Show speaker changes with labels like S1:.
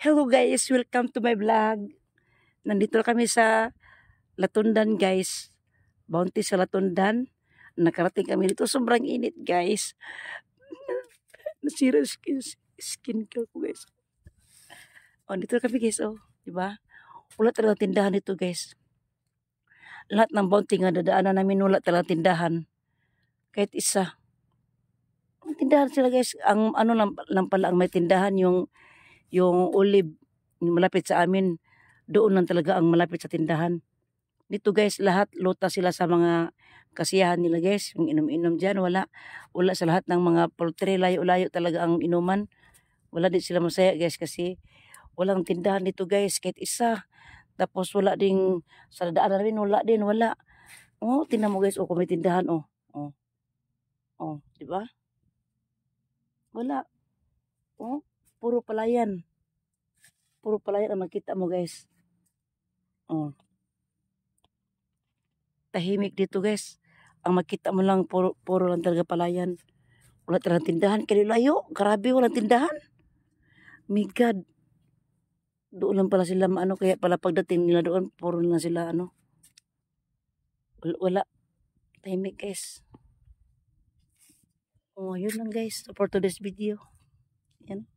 S1: Hello guys, welcome to my vlog. Nandito na kami sa Latundan guys. Bounty sa Latundan. Nakarating kami dito. Sobrang init guys. Nasira skin care ko guys. Oh, dito na kami guys. Oh, diba? Wala talaga tindahan dito guys. Lahat ng bounty nga dadaanan namin wala talaga tindahan. Kahit isa. Ang tindahan sila guys. Ang ano lang pala ang may tindahan yung olive yung malapit sa amin. Doon lang talaga ang malapit sa tindahan. Dito guys, lahat luta sila sa mga kasiyahan nila guys. Yung inom-inom dyan, wala sa lahat ng mga poultry, layo-layo talaga ang inuman. Wala din sila masaya guys kasi walang tindahan dito guys, kahit isa. Tapos wala ding, sa daan namin, wala. Oh, tingnan mo guys, oh, kung may tindahan, oh. Oh, di ba? Wala. Oh, puro palayan. Puro palayan ang makita mo guys. Oh. Tahimik dito guys. Ang makita mo lang puro lang talaga palayan. Wala talagang tindahan. Kaya layo. Grabe walang tindahan. My God. Doon lang pala sila ano. Kaya pala pagdating nila doon puro lang sila ano. Wala. Tahimik guys. Oh, yun lang guys. For today's video. Yan.